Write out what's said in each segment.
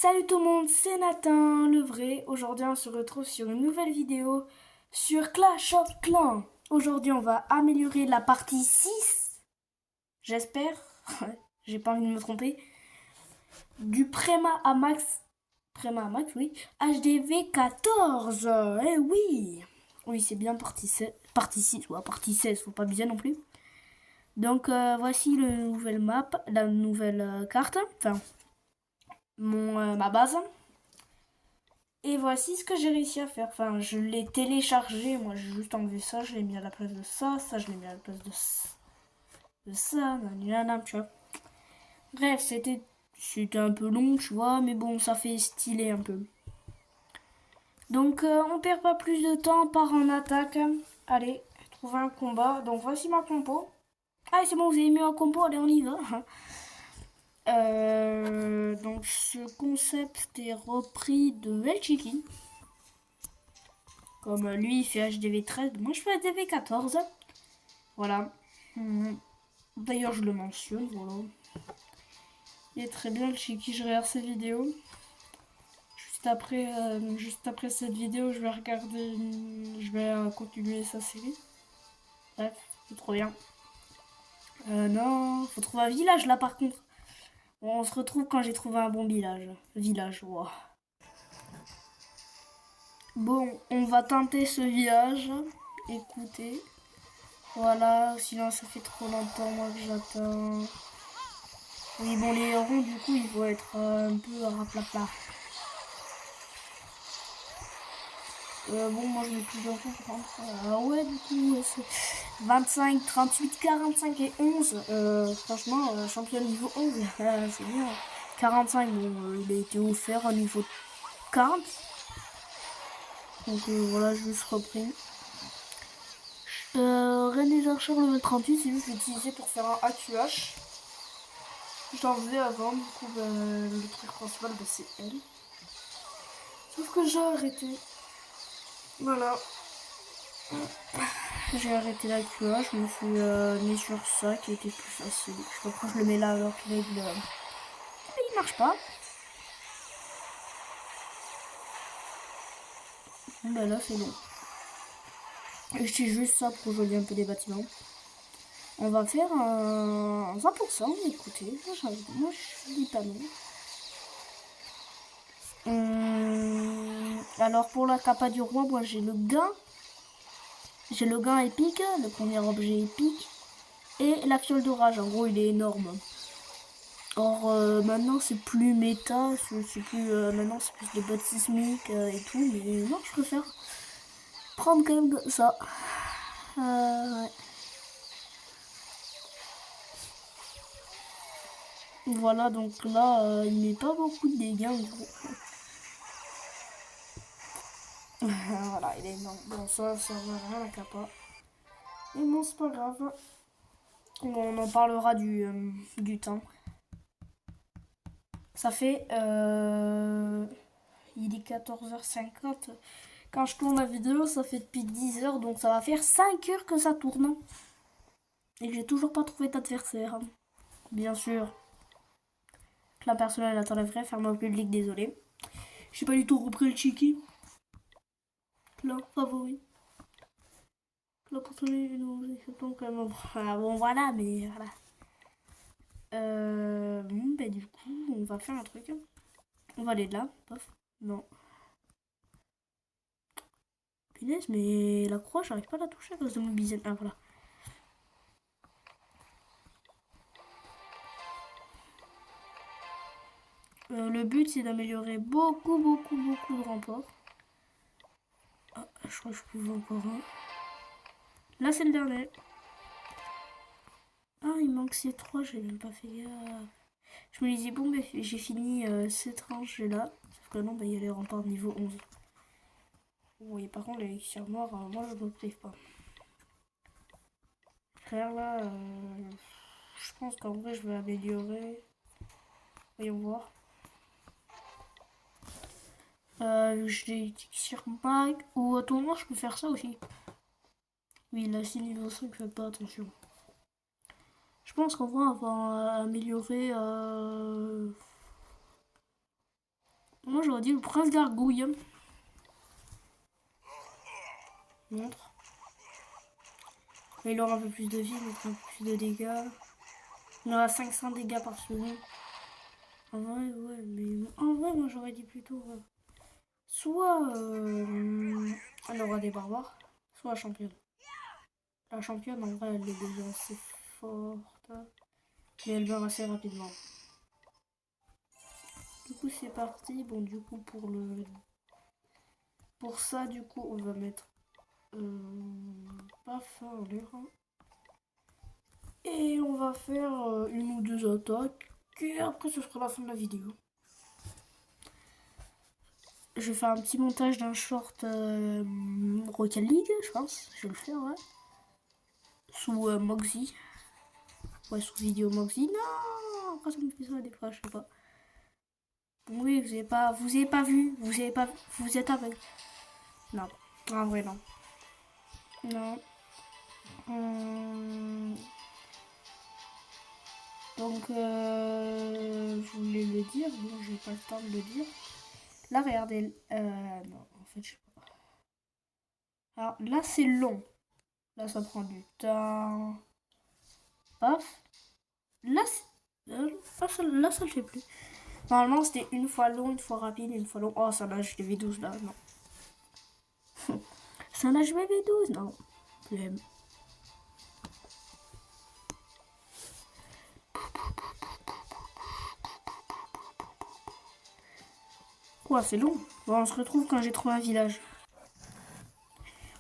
Salut tout le monde, c'est Nathan, le vrai. Aujourd'hui, on se retrouve sur une nouvelle vidéo sur Clash of Clans. Aujourd'hui, on va améliorer la partie 6, j'espère, j'ai pas envie de me tromper, du Préma à Max, oui, HDV 14, eh oui. Oui, c'est bien partie 6 ou partie 16, faut pas abuser non plus. Donc, voici le nouvelle map, la nouvelle carte, enfin, ma base. Et voici ce que j'ai réussi à faire. Enfin, je l'ai téléchargé. Moi, j'ai juste enlevé ça. Je l'ai mis à la place de ça. Ça, je l'ai mis à la place de ça. Nanana, tu vois. Bref, c'était un peu long, tu vois. Mais bon, ça fait stylé un peu. Donc, on perd pas plus de temps. On part en attaque. Allez, trouver un combat. Donc, voici ma compo. Ah, c'est bon, vous avez mis un combo. Allez, on y va. Donc, ce concept est repris de El Chiqui. Comme lui, il fait HDV 13, moi je fais HDV 14. Voilà. D'ailleurs, je le mentionne, voilà. Il est très bien le Chiki, je regarde ses vidéos. Juste après cette vidéo, je vais regarder, je vais continuer sa série. Bref, c'est trop bien. Non, faut trouver un village là par contre. Bon, on se retrouve quand j'ai trouvé un bon village. Wow. Bon, on va tenter ce village. Écoutez. Voilà, sinon ça fait trop longtemps moi que j'attends. Oui, bon, les ronds, du coup, ils vont être un peu à raplapla. Bon, moi, je mets plusieurs ronds pour rentrer. Ouais, du coup, c'est 25, 38, 45 et 11. Franchement, champion niveau 11, c'est bien. 45, bon, il a été offert au niveau 40. Donc, voilà, je suis repris. Reine des archers level 38, c'est juste utilisé pour faire un AQH. J'en faisais avant, du coup, le truc principal, c'est elle. Sauf que j'ai arrêté. Voilà. J'ai arrêté la QA, je me suis mis sur ça qui était plus facile. Je sais pas pourquoi je le mets là alors qu'il il marche pas. Bah là c'est bon. Et c'est juste ça pour jolier un peu des bâtiments. On va faire un 100%, écoutez, moi je dis pas non. Alors pour la capa du roi, moi j'ai le gain. J'ai le gain épique, le premier objet épique. Et la fiole d'orage, en gros il est énorme. Or maintenant c'est plus méta, c'est plus maintenant c'est plus des bottes sismiques et tout, mais non je préfère prendre quand même ça. Ouais. Voilà, donc là il met pas beaucoup de dégâts en gros. Voilà, il est énorme. Bon ça va rien à capa. Mais bon c'est pas grave. On en parlera du temps. Ça fait il est 14h50. Quand je tourne la vidéo, ça fait depuis 10h, donc ça va faire 5 heures que ça tourne. Et que j'ai toujours pas trouvé d'adversaire. Bien sûr. Clan personnel attend la vraie, ferme au public, désolé. J'ai pas du tout repris le Chiki. Clan favori. Clan personnel, donc bon voilà, mais voilà. Bon, bah du coup, on va faire un truc. On va aller de là, pof. Non. Punaise, mais la croix, j'arrive pas à la toucher à cause de mon bizen. Ah voilà. Le but c'est d'améliorer beaucoup de remports. Ah, je crois que je pouvais encore un. Là c'est le dernier. Ah il manque ces 3, j'ai même pas fait gaffe. Je me disais bon bah, j'ai fini cette rangée là. Sauf que non bah, il y a les remparts niveau 11. Oui par contre les élixirs noirs, moi je me prive pas. Frère là, je pense qu'en vrai je vais améliorer. Voyons voir. J'ai élixir mag. Ou attends moi je peux faire ça aussi. Oui là c'est niveau 5, faites pas attention. Je pense qu'en vrai on va améliorer Moi j'aurais dit le prince gargouille. Montre. Mais il aura un peu plus de vie, il aura un peu plus de dégâts. Il aura 500 dégâts par seconde. En vrai, ouais, mais en vrai, moi j'aurais dit plutôt soit elle aura des barbares, soit la championne. La championne, en vrai, elle est déjà assez forte, mais elle meurt assez rapidement. Du coup, c'est parti. Bon, du coup, pour ça, du coup, on va mettre paf en l'air. Et on va faire une ou deux attaques. Et après, ce sera la fin de la vidéo. Je vais faire un petit montage d'un short Rocket League, je pense. Je vais le faire, ouais. Sous Moxie. Ouais, sous vidéo Moxie. Non, pourquoi ça me fait ça des fois, je sais pas. Oui, vous avez pas vu, vous êtes aveugle. Non, en vrai non. Non. Donc, je voulais le dire, bon, j'ai pas le temps de le dire. Là, regardez, non, en fait, je sais pas. Alors, là, c'est long. Là, ça prend du temps. Paf. Là, là, ça le fait plus. Normalement, c'était une fois long, une fois rapide, une fois long. Oh, ça nage V12 là, non. Ça nage V12, non. Flemme. Quoi, c'est long. Bon, on se retrouve quand j'ai trouvé un village.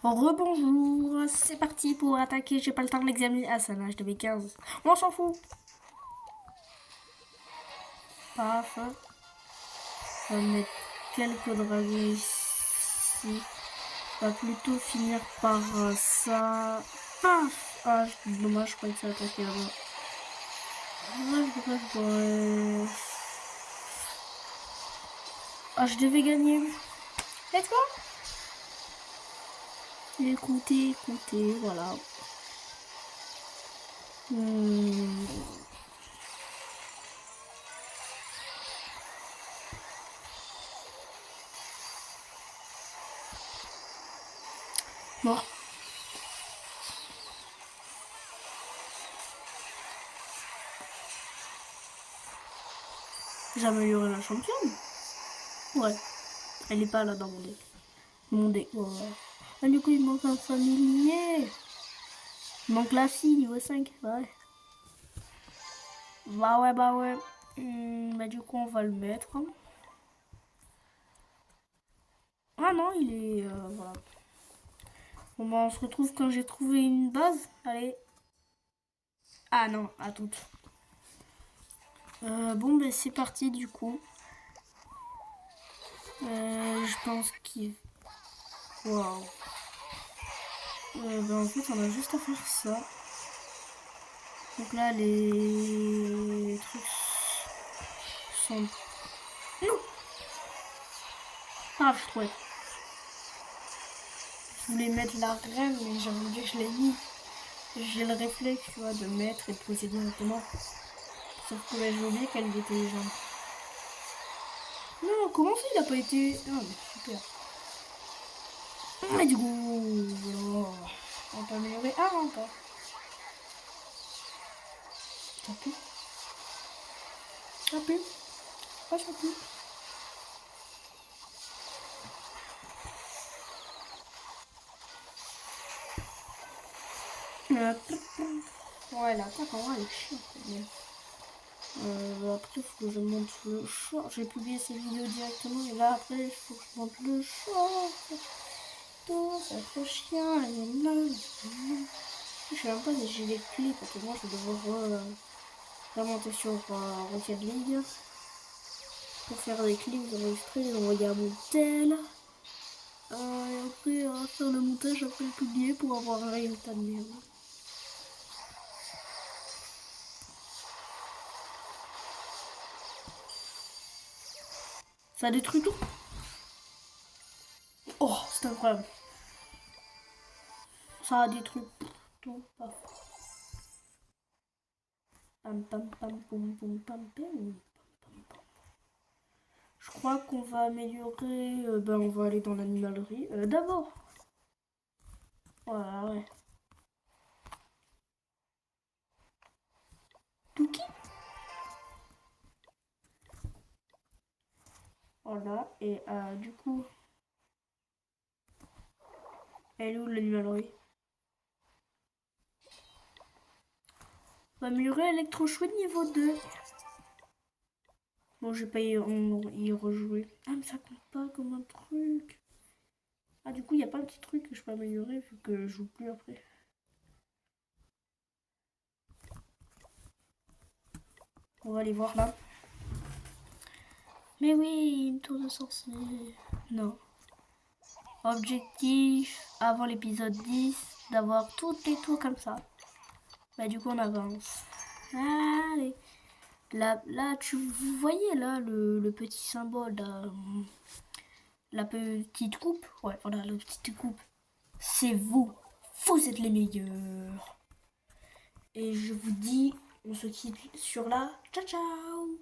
Rebonjour, c'est parti pour attaquer. J'ai pas le temps de l'examiner. Ah, ça nage de V15. On s'en fout. Paf. On va mettre quelques dragons ici. On va plutôt finir par ça. Paf. Ah, dommage, je croyais que ça attaquait là-bas. Ah, je devais gagner. Let's go. Écoutez, voilà. Mort. J'ai amélioré la championne. Ouais. Elle est pas là dans mon deck. Mon deck, ouais. Ah, du coup, il manque un familier. Il manque la fille, niveau 5. Ouais. Bah ouais, bah ouais. Bah du coup, on va le mettre. Ah non, il est... voilà. Bon bah, on se retrouve quand j'ai trouvé une base. Allez. Ah non, à toutes. Bon, bah c'est parti du coup. Je pense qu'il... Waouh. Bah en fait, on a juste à faire ça. Donc là, les trucs sont... Non. Ah, je trouvais. Je voulais mettre la reine, mais j'avais oublié que je l'ai mis. J'ai le réflexe, tu vois, de mettre et de poser directement. Sauf que là, j'ai oublié qu'elle était déjà. Non, comment ça, il a pas été... Ah, mais super. Mais du coup, voilà. On peut améliorer. Ah, non, pas. Ça pue. Ça pue. Ah, ça pue. Ouais, l'attaque en vrai, elle est chiante. Après, il faut que je monte le short. J'ai publié ces vidéos directement et là, après, il faut que je monte le short. Tout, c'est trop chiant. Je sais même pas si j'ai les clés parce que moi, je vais devoir remonter sur Rocket League pour faire des clips, enregistrer, les envoyer à mon tel. Et après, faire le montage, après le publier pour avoir un résultat de merde. Ça détruit tout. Oh, c'est incroyable. Ça a détruit tout. Pam pam pam pam pam pam pam. Je crois qu'on va améliorer... on va aller dans l'animalerie. D'abord. Voilà, ouais. Touki. Voilà, et du coup... Elle est où l'animalerie? On va améliorer l'électrochouette niveau 2. Bon, je vais pas y rejouer. Ah, mais ça compte pas comme un truc. Ah, du coup, il n'y a pas un petit truc que je peux améliorer vu que je joue plus après. On va aller voir là. Mais oui, une tour de sorcier. Non. Objectif avant l'épisode 10, d'avoir toutes les tours comme ça. Bah du coup on avance. Allez. Là vous voyez là le petit symbole là, la petite coupe. Ouais voilà la petite coupe. C'est vous. Vous êtes les meilleurs. Et je vous dis, on se quitte sur là. Ciao ciao.